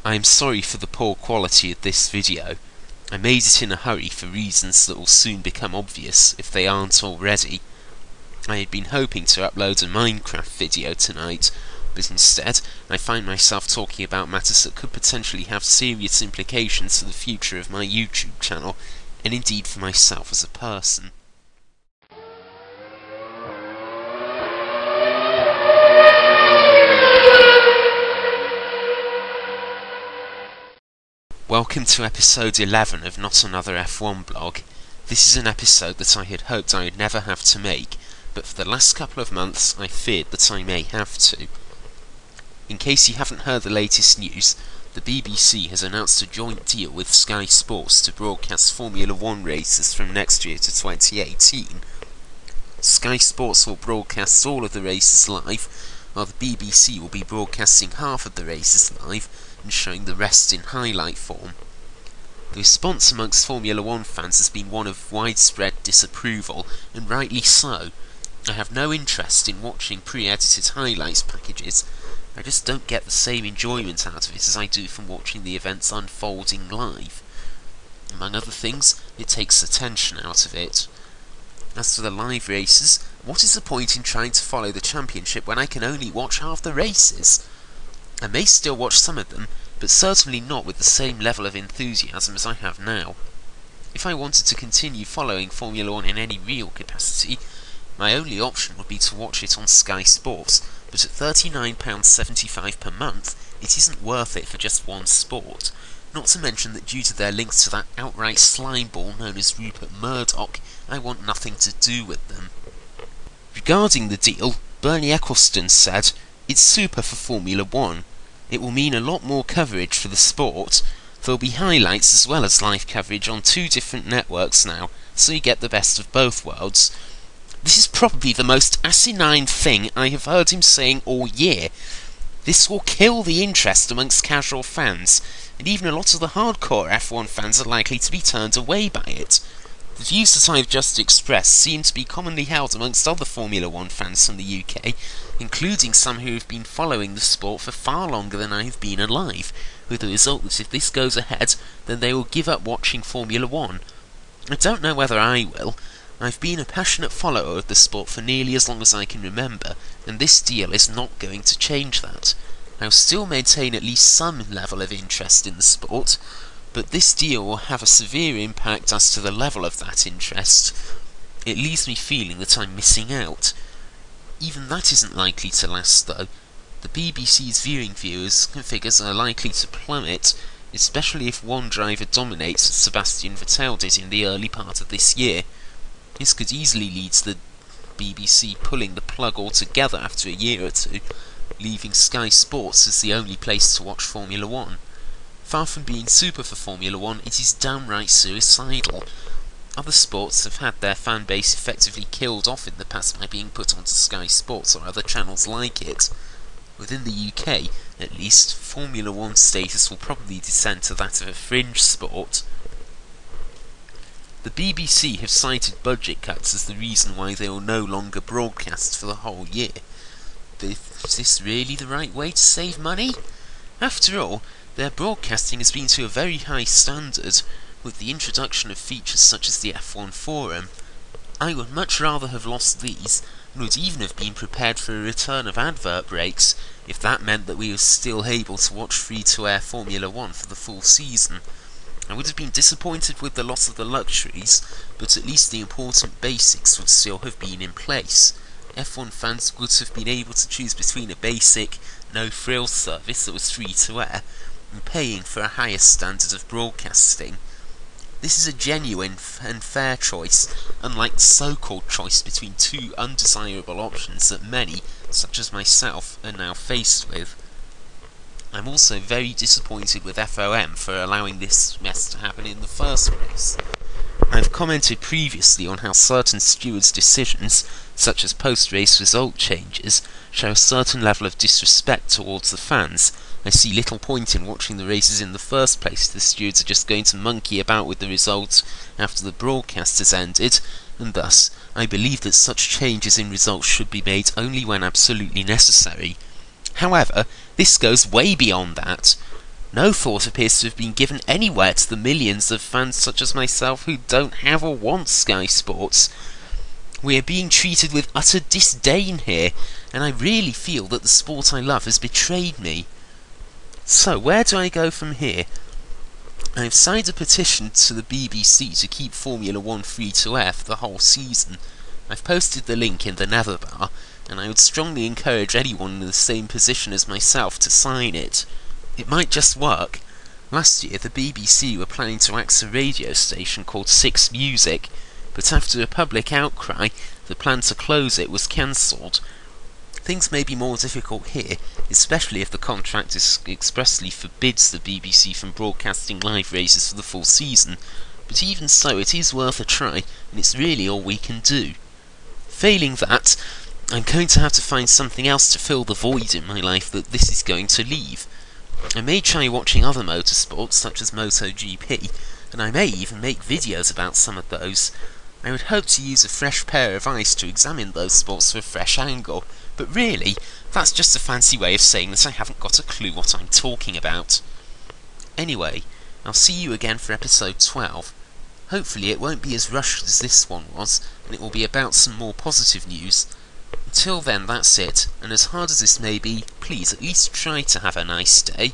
I am sorry for the poor quality of this video. I made it in a hurry for reasons that will soon become obvious if they aren't already. I had been hoping to upload a Minecraft video tonight, but instead I find myself talking about matters that could potentially have serious implications for the future of my YouTube channel, and indeed for myself as a person. Welcome to episode 11 of Not Another F1 Blog. This is an episode that I had hoped I would never have to make, but for the last couple of months I feared that I may have to. In case you haven't heard the latest news, the BBC has announced a joint deal with Sky Sports to broadcast Formula 1 races from next year to 2018. Sky Sports will broadcast all of the races live, while the BBC will be broadcasting half of the races live and showing the rest in highlight form. The response amongst Formula 1 fans has been one of widespread disapproval, and rightly so. I have no interest in watching pre-edited highlights packages. I just don't get the same enjoyment out of it as I do from watching the events unfolding live. Among other things, it takes the tension out of it. As for the live races, what is the point in trying to follow the championship when I can only watch half the races? I may still watch some of them, but certainly not with the same level of enthusiasm as I have now. If I wanted to continue following Formula 1 in any real capacity, my only option would be to watch it on Sky Sports, but at £39.75 per month, it isn't worth it for just one sport. Not to mention that due to their links to that outright slimeball known as Rupert Murdoch, I want nothing to do with them. Regarding the deal, Bernie Ecclestone said, "It's super for Formula 1. It will mean a lot more coverage for the sport. There'll be highlights as well as live coverage on two different networks now, so you get the best of both worlds." This is probably the most asinine thing I have heard him saying all year. This will kill the interest amongst casual fans, and even a lot of the hardcore F1 fans are likely to be turned away by it. The views that I have just expressed seem to be commonly held amongst other Formula 1 fans from the UK, including some who have been following the sport for far longer than I have been alive, with the result that if this goes ahead, then they will give up watching Formula 1. I don't know whether I will. I've been a passionate follower of the sport for nearly as long as I can remember, and this deal is not going to change that. I'll still maintain at least some level of interest in the sport, but this deal will have a severe impact as to the level of that interest. It leaves me feeling that I'm missing out. Even that isn't likely to last, though. The BBC's viewing figures are likely to plummet, especially if one driver dominates as Sebastian Vettel did in the early part of this year. This could easily lead to the BBC pulling the plug altogether after a year or two, leaving Sky Sports as the only place to watch Formula 1. Far from being super for Formula 1, it is downright suicidal. Other sports have had their fan base effectively killed off in the past by being put onto Sky Sports or other channels like it. Within the UK, at least, Formula 1 status will probably descend to that of a fringe sport. The BBC have cited budget cuts as the reason why they will no longer broadcast for the whole year. But is this really the right way to save money? After all, their broadcasting has been to a very high standard, with the introduction of features such as the F1 forum. I would much rather have lost these, and would even have been prepared for a return of advert breaks, if that meant that we were still able to watch free-to-air Formula 1 for the full season. I would have been disappointed with the loss of the luxuries, but at least the important basics would still have been in place. F1 fans would have been able to choose between a basic, no-frills service that was free-to-air, and paying for a higher standard of broadcasting. This is a genuine and fair choice, unlike the so-called choice between two undesirable options that many, such as myself, are now faced with. I'm also very disappointed with FOM for allowing this mess to happen in the first place. I've commented previously on how certain stewards' decisions, such as post-race result changes, show a certain level of disrespect towards the fans. I see little point in watching the races in the first place if the stewards are just going to monkey about with the results after the broadcast has ended, and thus I believe that such changes in results should be made only when absolutely necessary. However, this goes way beyond that. No thought appears to have been given anywhere to the millions of fans such as myself who don't have or want Sky Sports. We are being treated with utter disdain here, and I really feel that the sport I love has betrayed me. So, where do I go from here? I have signed a petition to the BBC to keep Formula 1 free to air for the whole season. I've posted the link in the nether bar, and I would strongly encourage anyone in the same position as myself to sign it. It might just work. Last year, the BBC were planning to axe a radio station called Six Music, but after a public outcry, the plan to close it was cancelled. Things may be more difficult here, especially if the contract expressly forbids the BBC from broadcasting live races for the full season, but even so, it is worth a try, and it's really all we can do. Failing that, I'm going to have to find something else to fill the void in my life that this is going to leave. I may try watching other motorsports, such as MotoGP, and I may even make videos about some of those. I would hope to use a fresh pair of eyes to examine those sports from a fresh angle, but really, that's just a fancy way of saying that I haven't got a clue what I'm talking about. Anyway, I'll see you again for episode 12. Hopefully it won't be as rushed as this one was, and it will be about some more positive news. Until then, that's it, and as hard as this may be, please at least try to have a nice day.